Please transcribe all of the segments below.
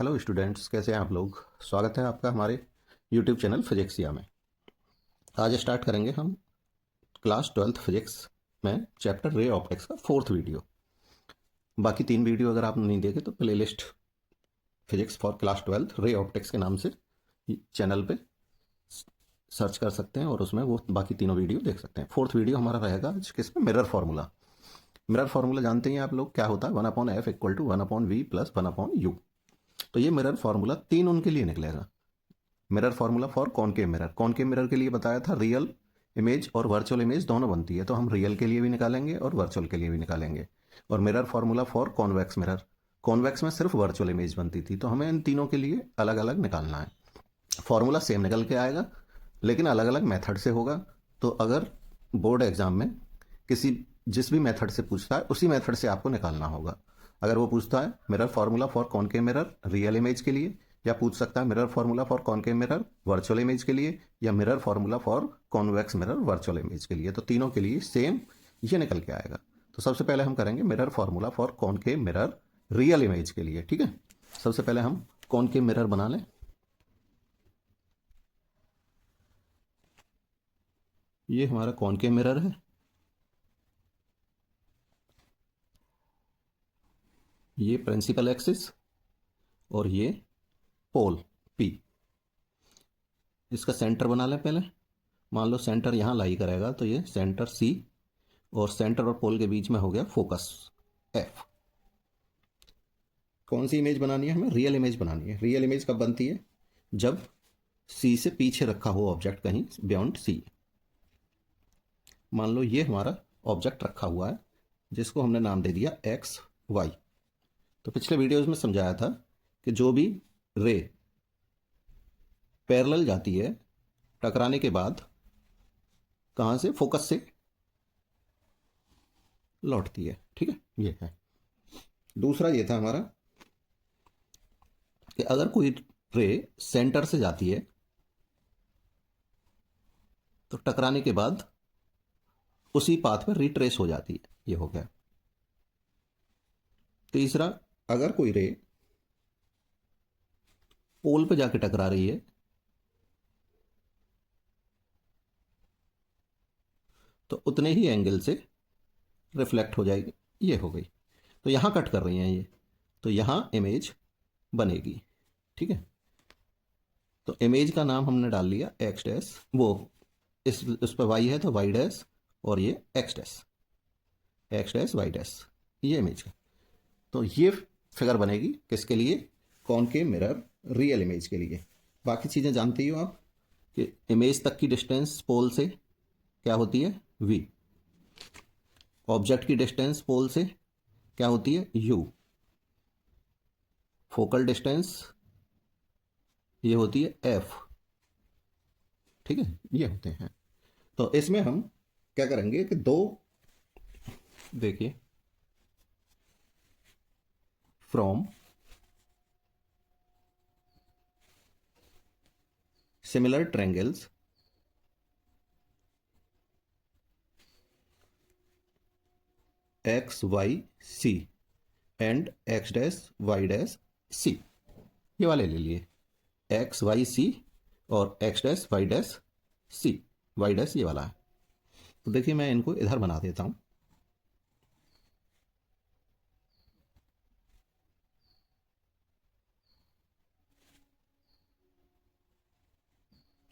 Hello students, कैसे हैं आप लोग। स्वागत है आपका हमारे यूट्यूब चैनल फिजिक्सिया में। आज स्टार्ट करेंगे हम क्लास 12th फिजिक्स में चैप्टर रे ऑप्टिक्स का 4th वीडियो। बाकी 3 वीडियो अगर आप नहीं देखे तो playlist physics for class 12th ray optics के नाम से चैनल पे सर्च कर सकते हैं और उसमें वो बाकी तीनों वीडियो देख सकते हैं। 4th वीडियो हमारा रहेगा जिसमें मिरर फार्मूला। मिरर फार्मूला जानते हैं आप लोग क्या होता है, 1/f equal to 1/v plus 1/u। तो ये मिरर फार्मूला 3 उनके लिए निकलेगा। Mirror formula for concave mirror के लिए बताया था रियल इमेज और वर्चुअल इमेज दोनों बनती है, तो हम रियल के लिए भी निकालेंगे और वर्चुअल के लिए भी निकालेंगे। और mirror formula for convex mirror, convex में सिर्फ वर्चुअल इमेज बनती थी, तो हमें इन तीनों के लिए अलग अलग निकालना है। फार्मूला सेम निकल के आएगा लेकिन अलग अलग मेथड से होगा। तो अगर बोर्ड एग्जाम में किसी जिस भी मेथड से पूछता है उसी मेथड से आपको निकालना होगा। अगर वो पूछता है mirror formula for concave mirror real image के लिए, या पूछ सकता है mirror formula for concave mirror virtual image के लिए, या mirror formula for convex mirror virtual image के लिए, तो तीनों के लिए सेम ये निकल के आएगा। तो सबसे पहले हम करेंगे mirror formula for concave mirror real image के लिए। ठीक है, सबसे पहले हम कॉनकेव मिरर बना लें। ये हमारा कॉनकेव मिरर है। ये प्रिंसिपल एक्सिस और ये पोल पी। इसका सेंटर बना लें पहले। मान लो सेंटर यहाँ लाई करेगा तो ये सेंटर सी और सेंटर और पोल के बीच में हो गया फोकस एफ। कौन सी इमेज बनानी है हमें? रियल इमेज बनानी है। रियल इमेज कब बनती है? जब सी से पीछे रखा हो ऑब्जेक्ट कहीं बियॉन्ड सी। मान लो ये हमारा ऑब्जेक्ट रखा हुआ है जिसको हमने नाम दे दिया एक्स वाई। तो पिछले वीडियोस में समझाया था कि जो भी रे पैरेलल जाती है टकराने के बाद कहाँ से? फोकस से लौटती है। ठीक है, ये है। दूसरा ये था हमारा कि अगर कोई रे सेंटर से जाती है तो टकराने के बाद उसी पाथ पर रिट्रेस हो जाती है। ये हो गया। तीसरा, अगर कोई रे पोल पे जाके टकरा रही है तो उतने ही एंगल से रिफ्लेक्ट हो जाएगी। ये हो गई। तो यहां कट कर रही हैं ये, तो यहां इमेज बनेगी। ठीक है, तो इमेज का नाम हमने डाल लिया एक्स डैश। वो इस पर वाई है तो वाई डैश, और ये एक्स डैश वाई डैश, ये इमेज का। तो ये फिगर बनेगी किसके लिए? कॉनकेव मिरर रियल इमेज के लिए। बाकी चीज़ें जानती हो आप कि इमेज तक की डिस्टेंस पोल से क्या होती है? वी। ऑब्जेक्ट की डिस्टेंस पोल से क्या होती है? यू। फोकल डिस्टेंस ये होती है एफ। ठीक है, ये होते हैं। तो इसमें हम क्या करेंगे कि दो, देखिए, from similar triangles X Y C and X dash Y dash C, ये वाले ले लिए। एक्स वाई सी और X dash Y dash C. Y dash ये वाला है। तो देखिए मैं इनको इधर बना देता हूं।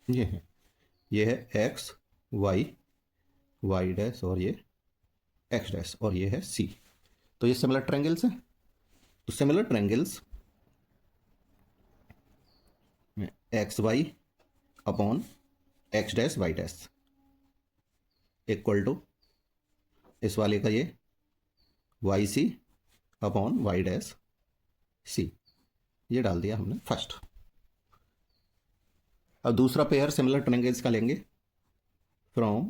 ये है एक्स वाई वाई डैश और ये एक्स डैश और ये है सी। तो ये सिमिलर ट्रायंगल्स हैं। तो सिमिलर ट्रायंगल्स में X Y upon X dash Y dash equal to इस वाले का ये Y C upon Y dash C, ये डाल दिया हमने फर्स्ट। अब दूसरा पेयर सिमिलर ट्रायंगल्स का लेंगे फ्रॉम,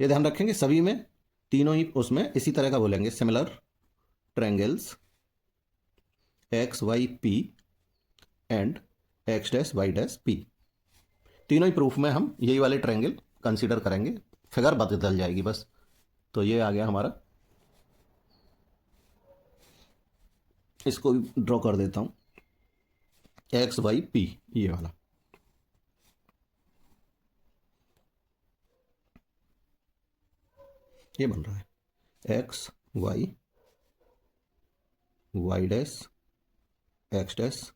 ये ध्यान रखेंगे सभी में तीनों ही उसमें इसी तरह का बोलेंगे, similar triangles X Y P and X dash Y dash P. तीनों ही प्रूफ में हम यही वाले ट्रायंगल कंसीडर करेंगे। फिगर बदल जाएगी बस। तो ये आ गया हमारा इसको भी ड्रॉ कर देता हूँ, एक्स वाई पी, ये वाला। ये बन रहा है X Y, Y dash, X dash,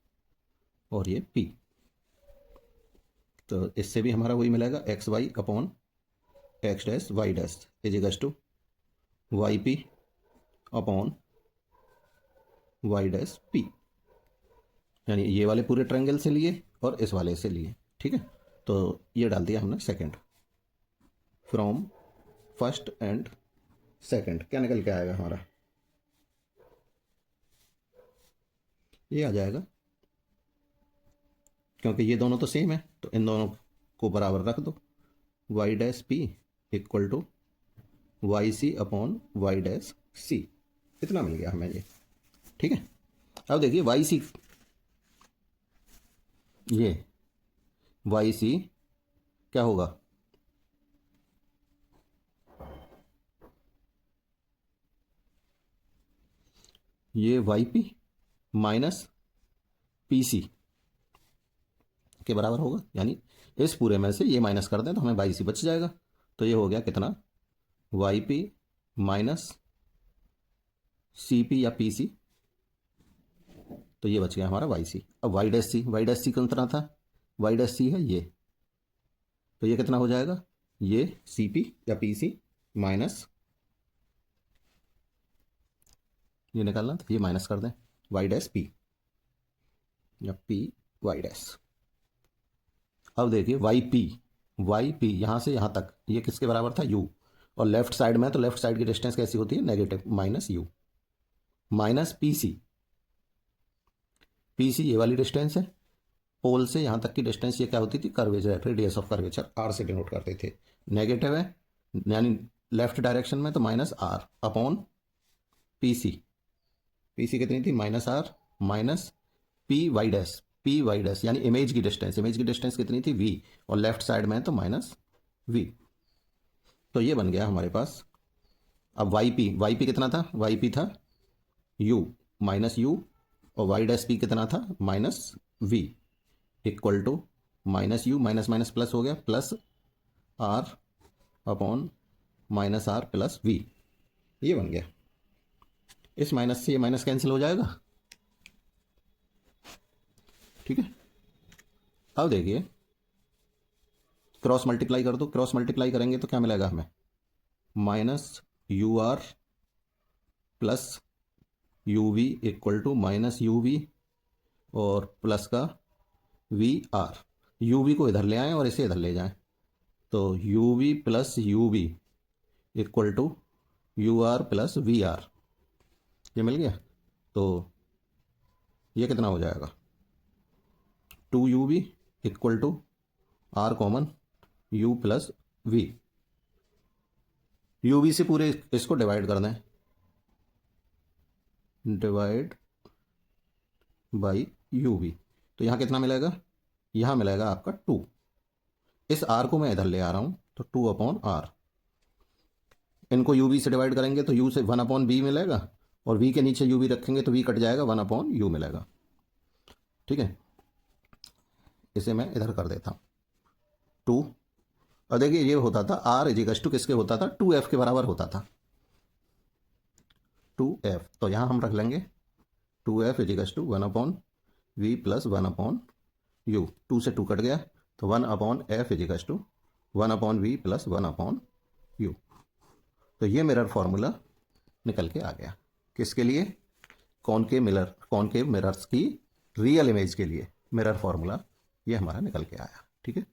और ये पी। तो इससे भी हमारा वही मिलेगा, X Y upon X dash Y dash is equals to Y P upon Y dash P. यानी ये वाले पूरे ट्रायंगल से लिए और इस वाले से लिए, ठीक है। तो ये डाल दिया हमने second, from first and second क्या निकल के आएगा हमारा, ये आ जाएगा। क्योंकि ये दोनों तो सेम है तो इन दोनों को बराबर रख दो, Y dash P equal to Y C upon Y dash C. इतना मिल गया हमें ये, ठीक है। अब देखिए वाई सी, ये वाई सी क्या होगा, ये Y P minus P C के बराबर होगा। यानी इस पूरे में से ये माइनस कर दें तो हमें वाई सी बच जाएगा। तो ये हो गया कितना, Y P minus C P या पी सी, तो ये बच गया हमारा वाई सी। अब Y dash C, Y dash C कितना था, वाई डैश सी है ये, तो ये कितना हो जाएगा, ये सी पी या पी सी माइनस, ये निकालना तो ये माइनस कर दें वाई डैश पी या पी वाई डैश। अब देखिए वाई पी यहाँ से यहाँ तक ये किसके बराबर था, यू, और लेफ्ट साइड में तो लेफ्ट साइड की डिस्टेंस कैसी होती है, negative, minus u, minus P C, P C ये वाली डिस्टेंस है, पोल से यहाँ तक की डिस्टेंस ये क्या होती थी, curvature, radius of curvature, r से डिनोट करते थे। नेगेटिव है यानी लेफ्ट डायरेक्शन में तो minus r upon P C, P C कितनी थी, minus r minus P Y dash, P Y dash यानी इमेज की डिस्टेंस, इमेज की डिस्टेंस कितनी थी, वी, और लेफ्ट साइड में तो माइनस वी। तो ये बन गया हमारे पास। अब वाई पी कितना था, वाई पी था यू माइनस यू, और वाई डैश पी कितना था, minus v, equal to minus u minus minus plus हो गया, plus r upon minus are plus we, ये बन गया। इस माइनस से ये माइनस कैंसिल हो जाएगा, ठीक है। अब देखिए क्रॉस मल्टीप्लाई कर दो, क्रॉस मल्टीप्लाई करेंगे तो क्या मिलेगा हमें, minus u r plus you we equal to minus you v और प्लस का वी आर। यू वी को इधर ले आएँ और इसे इधर ले जाएं, तो u v plus you we equal to u r plus v r, ये मिल गया। तो ये कितना हो जाएगा, two u we equal to r common u plus v, u we से पूरे इसको डिवाइड कर दें, डिवाइड बाई यू वी, तो यहाँ कितना मिलेगा, यहाँ मिलेगा आपका टू। इस आर को मैं इधर ले आ रहा हूँ तो टू अपॉन आर, इनको यू वी से डिवाइड करेंगे तो यू से वन अपॉन वी मिलेगा, और वी के नीचे यू वी रखेंगे तो वी कट जाएगा, वन अपॉन यू मिलेगा, ठीक है। इसे मैं इधर कर देता हूँ टू। और देखिए ये होता था आर इजिकल्स टू किसके होता था, टू एफ के बराबर होता था, टू एफ। तो यहाँ हम रख लेंगे two f is equals to one upon v plus one upon u, two से टू कट गया तो one upon f is equals to one upon v plus one upon u. तो ये मिरर फॉर्मूला निकल के आ गया, किसके लिए, कॉनकेव मिरर्स की रियल इमेज के लिए मिरर फॉर्मूला ये हमारा निकल के आया, ठीक है।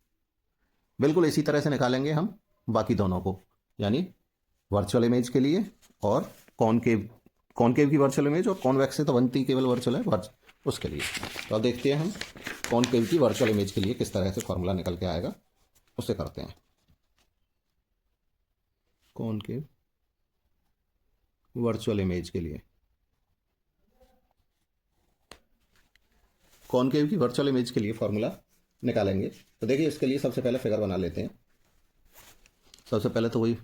बिल्कुल इसी तरह से निकालेंगे हम बाकी दोनों को, यानी वर्चुअल इमेज के लिए और कॉनकेव की वर्चुअल इमेज, और कॉन्वेक्स से तो बनती केवल वर्चुअल है उसके लिए। तो अब देखते हैं हम कॉनकेव की वर्चुअल इमेज के लिए किस तरह से फॉर्मूला निकल के आएगा, उससे करते हैं। कॉनकेव वर्चुअल इमेज के लिए, कॉनकेव की वर्चुअल इमेज के लिए फॉर्मूला निकालेंगे। तो देखिए इसके लिए सबसे पहले फिगर बना लेते हैं। सबसे पहले तो वही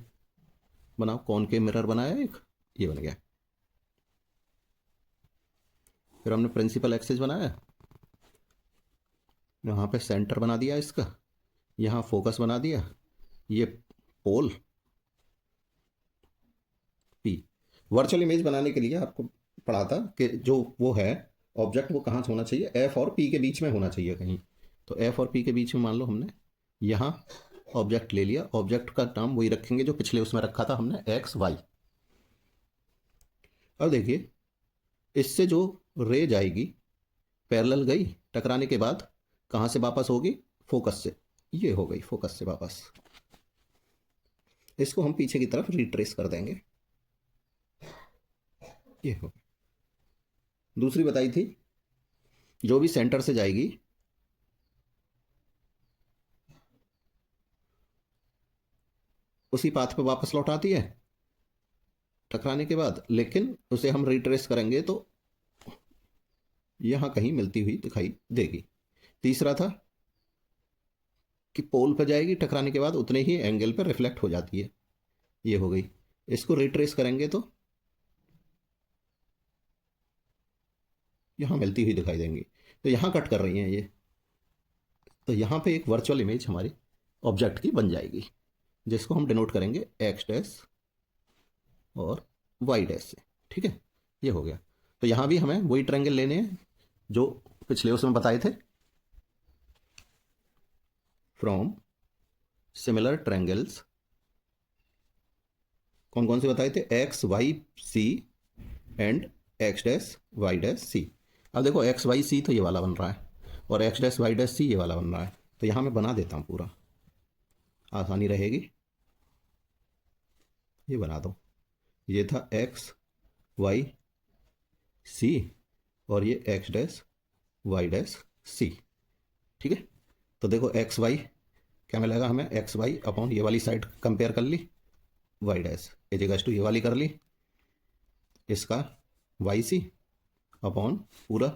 बनाओ, कॉनकेव मिरर बनाया एक, ये बन गया। फिर हमने प्रिंसिपल एक्सिस बनाया, यहाँ पे सेंटर बना दिया इसका, यहाँ फोकस बना दिया, ये पोल पी। वर्चुअल इमेज बनाने के लिए आपको पढ़ा था कि जो वो है ऑब्जेक्ट वो कहाँ से होना चाहिए, एफ और पी के बीच में होना चाहिए कहीं। तो एफ और पी के बीच में मान लो हमने यहाँ ऑब्जेक्ट ले लिया, ऑब्जेक्ट का नाम वही रखेंगे जो पिछले उसमें रखा था हमने, एक्स वाई। अब देखिए इससे जो रे जाएगी पैरेलल गई, टकराने के बाद कहाँ से वापस होगी, फोकस से, ये हो गई फोकस से वापस। इसको हम पीछे की तरफ रिट्रेस कर देंगे, ये हो। दूसरी बताई थी जो भी सेंटर से जाएगी उसी पाथ पे वापस लौट आती है टकराने के बाद, लेकिन उसे हम रिट्रेस करेंगे तो यहां कहीं मिलती हुई दिखाई देगी। तीसरा था कि पोल पर जाएगी, टकराने के बाद उतने ही एंगल पर रिफ्लेक्ट हो जाती है, ये हो गई। इसको रिट्रेस करेंगे तो यहां मिलती हुई दिखाई देंगी, तो यहां कट कर रही हैं ये, तो यहां पे एक वर्चुअल इमेज हमारी ऑब्जेक्ट की बन जाएगी, जिसको हम डिनोट करेंगे एक्स डैश और वाई डैश से। ठीक है, ये हो गया। तो यहां भी हमें वही ट्रायंगल लेने हैं जो पिछले उसमें बताए थे, फ्रॉम सिमिलर ट्रायंगल्स। कौन कौन से बताए थे, X Y C and X dash Y dash C. अब देखो एक्स वाई सी तो ये वाला बन रहा है और X dash Y dash C ये वाला बन रहा है, तो यहाँ मैं बना देता हूँ पूरा, आसानी रहेगी। ये बना दो, ये था एक्स वाई सी और ये एक्स डैश वाई डैश सी। ठीक है, तो देखो एक्स वाई क्या मिलेगा हमें, एक्स वाई अपॉन ये वाली साइड कंपेयर कर ली, वाई डैश इजिकल्स टू ये वाली कर ली, इसका वाई सी अपॉन पूरा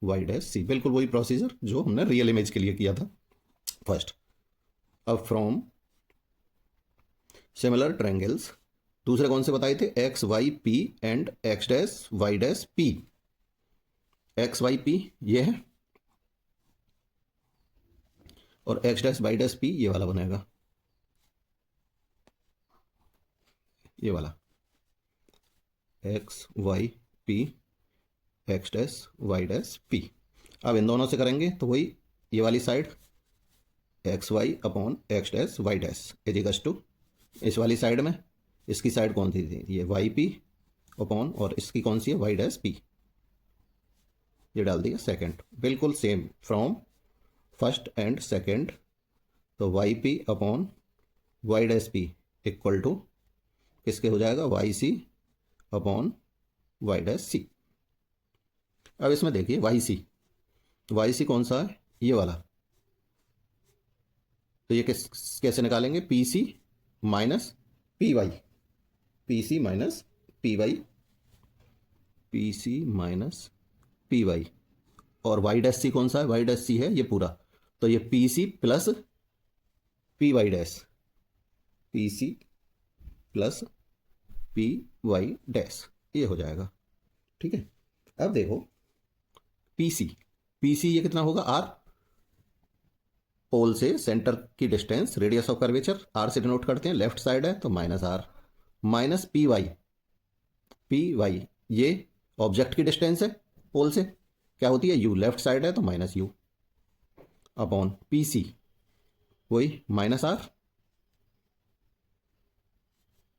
वाई डैश सी। बिल्कुल वही प्रोसीजर जो हमने रियल इमेज के लिए किया था फर्स्ट। अब फ्रॉम सिमिलर ट्रायंगल्स दूसरे कौन से बताए थे, X Y P and X dash Y dash P. X Y P ये है और X dash Y dash P ये वाला बनेगा, ये वाला X Y P X dash Y dash P. अब इन दोनों से करेंगे तो वही ये वाली side X Y upon X dash Y dash is equals to इस वाली साइड में, इसकी साइड कौन सी थी, ये वाई पी अपॉन, और इसकी कौन सी है, वाई डैश पी, ये डाल दिया सेकंड। बिल्कुल same from first and second, तो Y P upon Y dash P equal to किसके हो जाएगा, Y C upon Y dash C. अब इसमें देखिए वाई सी कौन सा है, ये वाला, तो ये कैसे निकालेंगे, P C minus P Y, P C minus P Y, P C minus P Y, और वाई डैश सी कौन सा है, वाई डैश सी है ये पूरा, तो ये P C plus P Y dash, P C plus P Y dash, ये हो जाएगा। ठीक है, अब देखो पी सी ये कितना होगा, आर, पोल से सेंटर की distance radius of curvature r से डिनोट करते हैं, लेफ्ट साइड है तो minus r, minus P Y ये ऑब्जेक्ट की डिस्टेंस है पोल से, क्या होती है यू, लेफ्ट साइड है तो minus U, upon P C वही minus are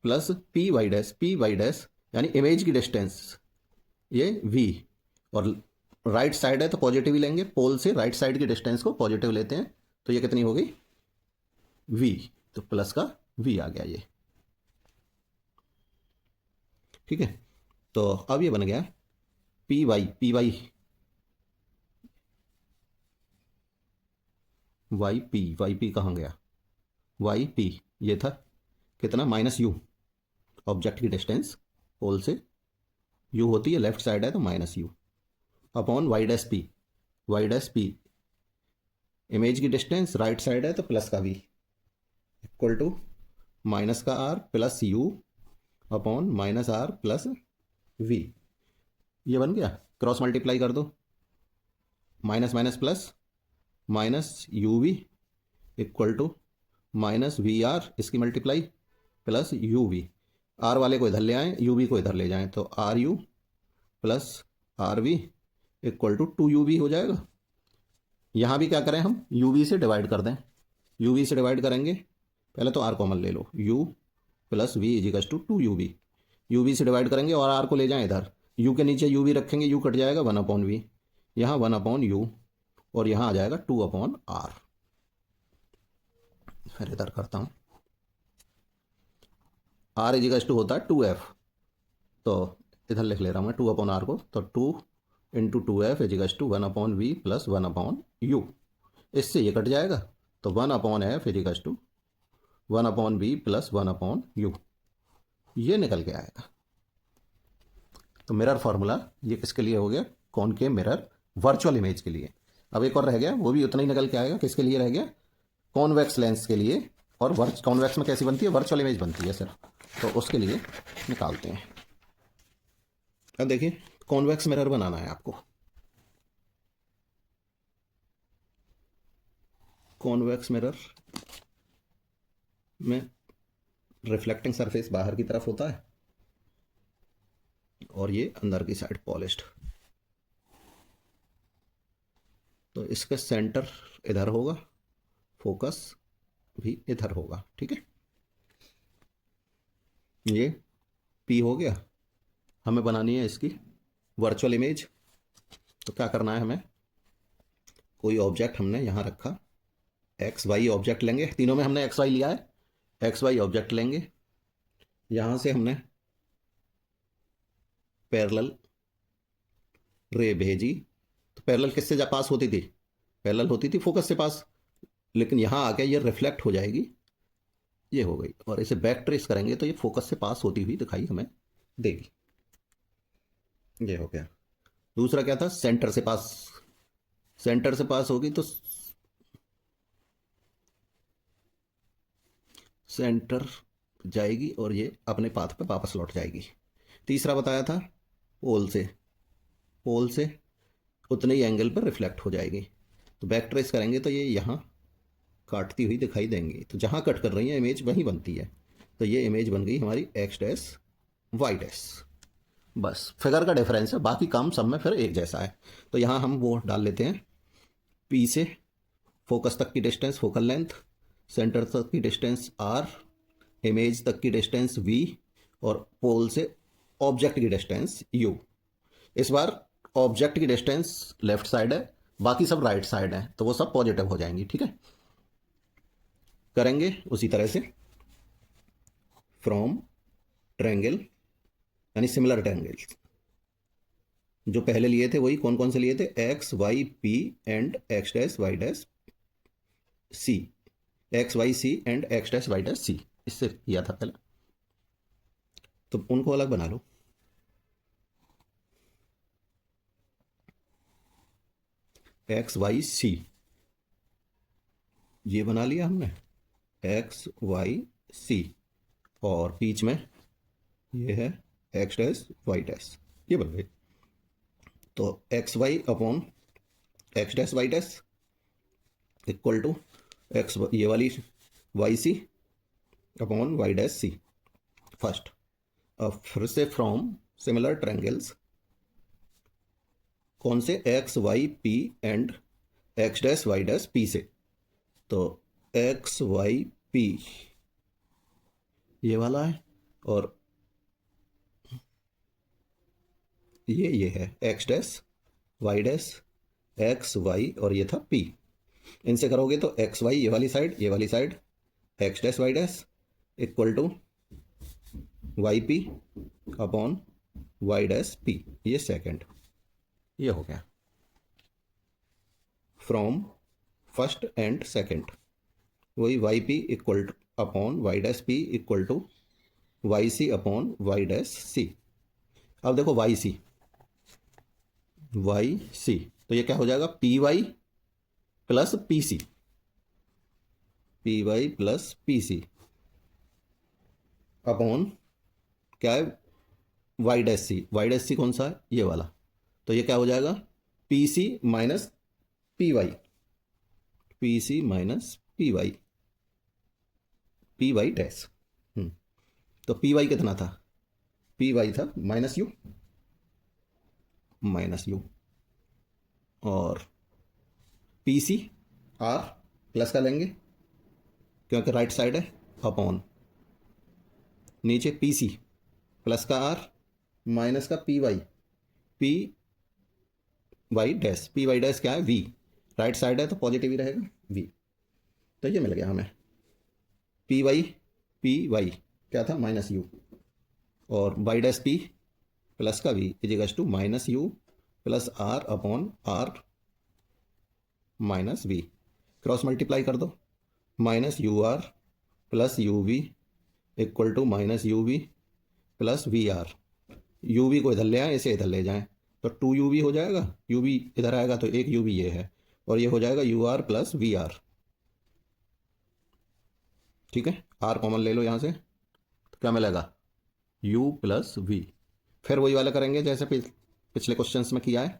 plus P Y dash यानी इमेज की डिस्टेंस ये वी, और राइट साइड है तो पॉजिटिव ही लेंगे, पोल से राइट साइड की डिस्टेंस को पॉजिटिव लेते हैं, तो ये कितनी हो गई वी, तो प्लस का वी आ गया ये। ठीक है, तो अब ये बन गया पी वाई वाई पी कहाँ गया, वाई पी ये था कितना, माइनस यू, ऑब्जेक्ट की डिस्टेंस पोल से यू होती है, लेफ्ट साइड है तो minus U, upon Y dash P image की डिस्टेंस राइट साइड है तो प्लस का वी, इक्वल टू माइनस का R plus U upon minus are plus we. ये बन गया, क्रॉस मल्टीप्लाई कर दो, minus minus plus, minus you we equal to minus V R, इसकी multiply plus you V, are वाले को इधर ले आएँ, यू वी को इधर ले जाएँ, तो r u plus r v equal to 2 UV हो जाएगा। यहाँ भी क्या करें हम, यू वी से डिवाइड कर दें, यू वी से डिवाइड करेंगे, पहले तो आर कॉमन ले लो, U plus V इजिकल्स to 2 UV, U we से डिवाइड करेंगे और आर को ले जाएं इधर, यू के नीचे यू वी रखेंगे, यू कट जाएगा 1/V, यहाँ 1/U और यहाँ आ जाएगा 2/R। फिर इधर करता हूँ, आर इजिकल्स टू होता है 2F, तो इधर लिख ले रहा हूँ मैं 2/R को, तो 2 × 2F is equals to 1/V plus 1/U, इससे ये कट जाएगा, तो 1/F equals to 1/V plus 1/U, ये निकल के आएगा। तो मिरर फार्मूला ये किसके लिए हो गया, कॉनकेव मिरर वर्चुअल इमेज के लिए। अब एक और रह गया, वो भी उतना ही निकल के आएगा, किसके लिए रह गया, कॉन्वेक्स लेंस के लिए। और कॉन्वेक्स में कैसी बनती है, वर्चुअल इमेज बनती है सिर्फ, तो उसके लिए निकालते हैं। अब देखिए, कॉन्वेक्स मिरर बनाना है आपको। कॉन्वेक्स मिरर में रिफ्लेक्टिंग सरफेस बाहर की तरफ होता है और ये अंदर की साइड पॉलिश्ड, तो इसका सेंटर इधर होगा, फोकस भी इधर होगा, ठीक है। ये पी हो गया, हमें बनानी है इसकी वर्चुअल इमेज। तो क्या करना है हमें, कोई ऑब्जेक्ट हमने यहाँ रखा, एक्स वाई ऑब्जेक्ट लेंगे, तीनों में हमने एक्स वाई लिया है, एक्स वाई ऑब्जेक्ट लेंगे, यहाँ से हमने पैरेलल रे भेजी, तो पैरेलल किससे जा पास होती थी, पैरेलल होती थी फोकस से पास, लेकिन यहाँ आके ये रिफ्लेक्ट हो जाएगी, ये हो गई, और इसे बैक ट्रेस करेंगे तो ये फोकस से पास होती हुई दिखाई हमें देगी, ये हो गया। दूसरा क्या था, सेंटर से पास, सेंटर से पास होगी तो सेंटर जाएगी और ये अपने पाथ पे वापस लौट जाएगी। तीसरा बताया था पोल से, पोल से उतने ही एंगल पर रिफ्लेक्ट हो जाएगी, तो बैक ट्रेस करेंगे तो ये यहाँ काटती हुई दिखाई देंगी, तो जहाँ कट कर रही है इमेज वहीं बनती है, तो ये इमेज बन गई हमारी एक्स डैश वाई डैश। बस फिगर का डिफरेंस है, बाकी काम सब में फिर एक जैसा है। तो यहाँ हम वो डाल लेते हैं, पी से फोकस तक की डिस्टेंस फोकल लेंथ, सेंटर तक की डिस्टेंस आर, इमेज तक की डिस्टेंस वी, और पोल से ऑब्जेक्ट की डिस्टेंस यू। इस बार ऑब्जेक्ट की डिस्टेंस लेफ्ट साइड है, बाकी सब राइट साइड है, तो वो सब पॉजिटिव हो जाएंगी, ठीक है। करेंगे उसी तरह से, फ्रॉम ट्रायंगल यानी सिमिलर ट्रायंगल्स, जो पहले लिए थे वही कौन कौन से लिए थे, X Y P and X dash Y dash C, X Y C and X dash Y dash C, इससे किया था पहले, तो उनको अलग बना लो। एक्स वाई सी ये बना लिया हमने, एक्स वाई सी, और बीच में ये है एक्स डैश वाई डैश, ये बन गई। तो X Y upon X dash Y dash equal to X, ये वाली Y C upon Y dash C first. अब फिर से फ्रॉम सिमिलर ट्रायंगल्स, कौन से, X Y P and X dash Y dash P से, तो एक्स वाई पी ये वाला है, और ये है X dash Y dash X Y, और ये था पी। इनसे करोगे तो एक्स वाई ये वाली साइड, ये वाली side, X dash Y dash equal to Y P upon Y dash P, ये सेकंड, ये हो गया फ्रॉम फर्स्ट एंड सेकंड। वही Y P equal to upon Y dash P equal to Y C upon Y dash C. अब देखो Y C, Y C, तो ये क्या हो जाएगा, P Y plus P C, P Y plus P C upon क्या है, Y dash C कौन सा है, ये वाला, तो ये क्या हो जाएगा, P C minus P Y, P C minus P Y dash. तो पी वाई कितना था, पी वाई था माइनस यू, और पी सी आर प्लस का लेंगे क्योंकि राइट साइड है, अपॉन नीचे पी सी प्लस का आर माइनस का पी वाई डैश क्या है, वी, राइट साइड है तो पॉजिटिव ही रहेगा वी। तो ये मिल गया हमें, पी वाई क्या था, माइनस यू, और वाई डैश पी प्लस का v इजिकल्स to minus u plus r upon r minus v. Cross multiply कर दो, minus u r plus you we equal to minus you v plus v r. U v को इधर ले आए, इसे इधर ले जाएं तो 2 यू वी हो जाएगा, यू वी इधर आएगा तो एक यू वी ये है, और ये हो जाएगा u r plus v r. ठीक है, आर कॉमन ले लो यहाँ से, तो क्या मिलेगा, u प्लस वी। फिर वही वाला करेंगे जैसे पिछले क्वेश्चंस में किया है,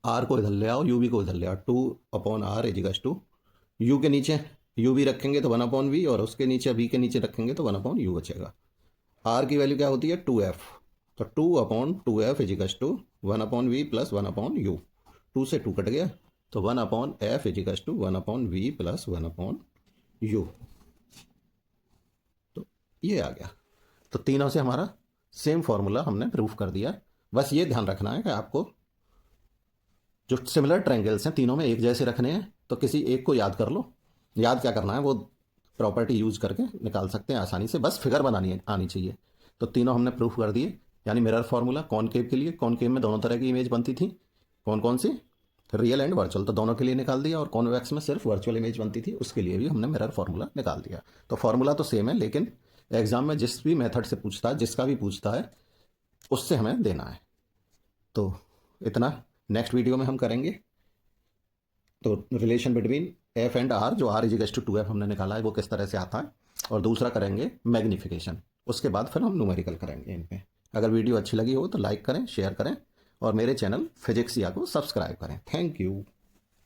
आर को इधर ले आओ, यू वी को इधर ले आओ, 2 upon r is equals to, u के नीचे यू वी रखेंगे तो 1 अपॉन वी, और उसके नीचे वी के नीचे रखेंगे तो 1 अपॉन यू बचेगा। आर की वैल्यू क्या होती है, 2f, तो 2 upon 2f is equals to 1 upon v plus 1 upon u, 2 से 2 कट गया तो 1 upon f is equals to 1 upon v plus 1 upon u. तो ये आ गया, तो तीनों से हमारा सेम फॉर्मूला हमने प्रूफ कर दिया। बस ये ध्यान रखना है कि आपको जो सिमिलर ट्रायंगल्स हैं तीनों में एक जैसे रखने हैं, तो किसी एक को याद कर लो। याद क्या करना है, वो प्रॉपर्टी यूज करके निकाल सकते हैं आसानी से, बस फिगर बनानी आनी चाहिए। तो तीनों हमने प्रूफ कर दिए, यानी मिरर फार्मूला कॉनकेव के लिए, कॉनकेव में दोनों तरह की इमेज बनती थी, कौन कौन सी, रियल एंड वर्चुअल, तो दोनों के लिए निकाल दिया, और कॉन्वेक्स में सिर्फ वर्चुअल इमेज बनती थी, उसके लिए भी हमने मिरर फार्मूला निकाल दिया। तो फार्मूला तो सेम है, लेकिन एग्जाम में जिस भी मेथड से पूछता है, जिसका भी पूछता है, उससे हमें देना है। तो इतना नेक्स्ट वीडियो में हम करेंगे। तो relation between f and r, जो आर इजिकल्स टू 2f हमने निकाला है, वो किस तरह से आता है, और दूसरा करेंगे मैग्नीफिकेशन। उसके बाद फिर हम न्यूमेरिकल करेंगे इन पे। अगर वीडियो अच्छी लगी हो तो लाइक करें, शेयर करें, और मेरे चैनल फिजिक्सिया को सब्सक्राइब करें। Thank you.